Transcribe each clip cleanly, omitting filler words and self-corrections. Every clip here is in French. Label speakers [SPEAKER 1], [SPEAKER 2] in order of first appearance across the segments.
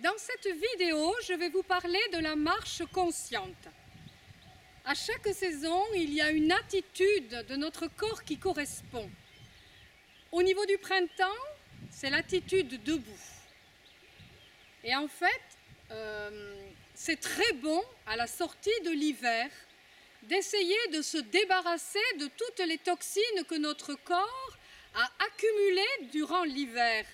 [SPEAKER 1] Dans cette vidéo, je vais vous parler de la marche consciente. À chaque saison, il y a une attitude de notre corps qui correspond. Au niveau du printemps, c'est l'attitude debout. Et en fait, c'est très bon à la sortie de l'hiver d'essayer de se débarrasser de toutes les toxines que notre corps a accumulées durant l'hiver.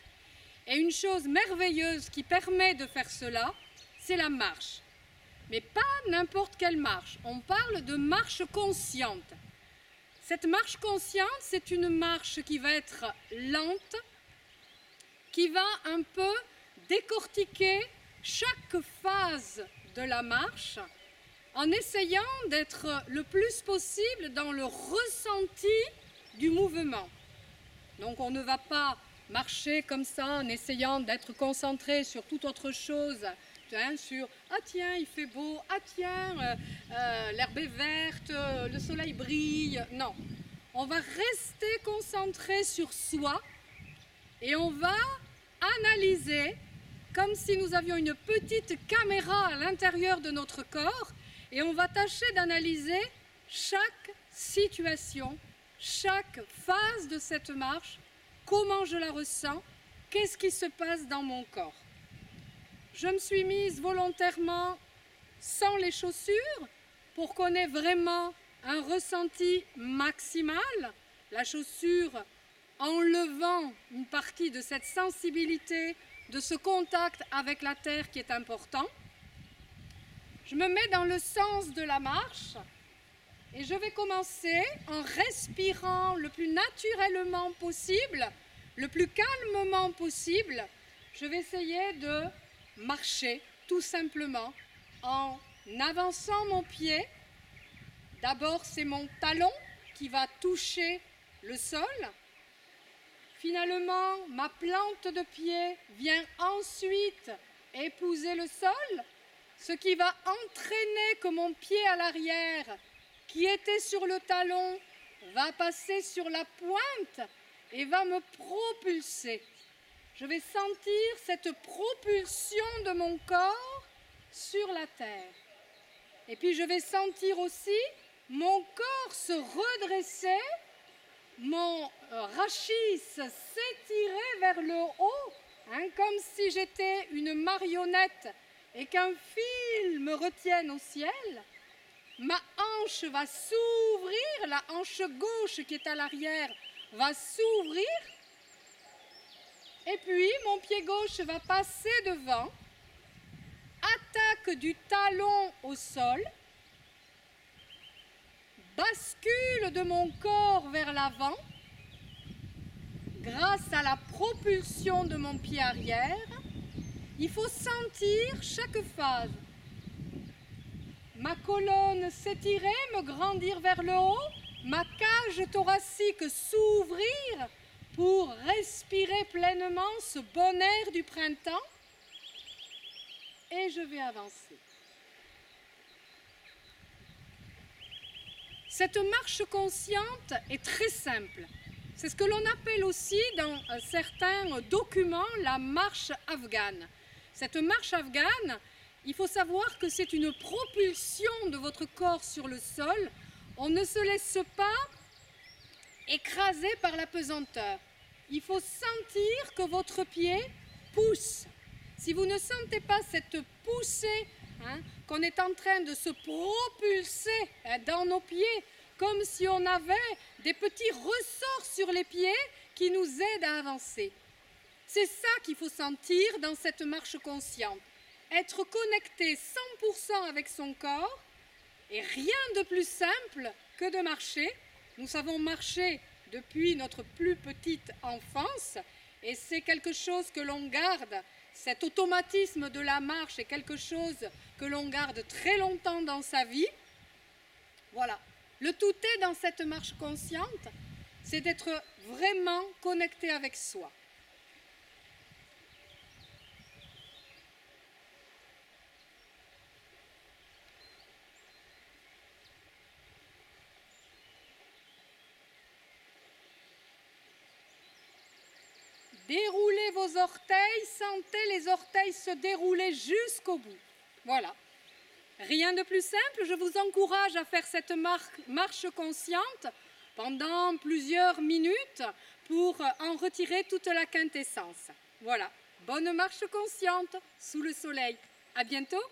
[SPEAKER 1] Et une chose merveilleuse qui permet de faire cela, c'est la marche. Mais pas n'importe quelle marche, on parle de marche consciente. Cette marche consciente, c'est une marche qui va être lente, qui va un peu décortiquer chaque phase de la marche en essayant d'être le plus possible dans le ressenti du mouvement. Donc on ne va pas marcher comme ça en essayant d'être concentré sur toute autre chose, sur « ah tiens, il fait beau, ah tiens, l'herbe est verte, le soleil brille ». Non, on va rester concentré sur soi et on va analyser comme si nous avions une petite caméra à l'intérieur de notre corps et on va tâcher d'analyser chaque situation, chaque phase de cette marche, comment je la ressens, qu'est-ce qui se passe dans mon corps. Je me suis mise volontairement sans les chaussures pour qu'on ait vraiment un ressenti maximal, la chaussure enlevant une partie de cette sensibilité, de ce contact avec la terre qui est important. Je me mets dans le sens de la marche et je vais commencer en respirant le plus naturellement possible, le plus calmement possible. Je vais essayer de marcher tout simplement en avançant mon pied. D'abord, c'est mon talon qui va toucher le sol. Finalement, ma plante de pied vient ensuite épouser le sol, ce qui va entraîner que mon pied à l'arrière, qui était sur le talon, va passer sur la pointe et va me propulser. Je vais sentir cette propulsion de mon corps sur la terre. Et puis je vais sentir aussi mon corps se redresser, mon rachis s'étirer vers le haut, comme si j'étais une marionnette et qu'un fil me retienne au ciel. Ma hanche va s'ouvrir, la hanche gauche qui est à l'arrière va s'ouvrir. Et puis mon pied gauche va passer devant, attaque du talon au sol, bascule de mon corps vers l'avant grâce à la propulsion de mon pied arrière. Il faut sentir chaque phase. Ma colonne s'étirer, me grandir vers le haut, ma cage thoracique s'ouvrir pour respirer pleinement ce bon air du printemps. Et je vais avancer. Cette marche consciente est très simple. C'est ce que l'on appelle aussi dans certains documents la marche afghane. Cette marche afghane, il faut savoir que c'est une propulsion de votre corps sur le sol. On ne se laisse pas écraser par la pesanteur. Il faut sentir que votre pied pousse. Si vous ne sentez pas cette poussée, qu'on est en train de se propulser dans nos pieds, comme si on avait des petits ressorts sur les pieds qui nous aident à avancer. C'est ça qu'il faut sentir dans cette marche consciente. Être connecté 100% avec son corps, et rien de plus simple que de marcher. Nous savons marcher depuis notre plus petite enfance, et c'est quelque chose que l'on garde. Cet automatisme de la marche est quelque chose que l'on garde très longtemps dans sa vie. Voilà. Le tout est dans cette marche consciente, c'est d'être vraiment connecté avec soi. Déroulez vos orteils, sentez les orteils se dérouler jusqu'au bout. Voilà. Rien de plus simple, je vous encourage à faire cette marche consciente pendant plusieurs minutes pour en retirer toute la quintessence. Voilà, bonne marche consciente sous le soleil. À bientôt.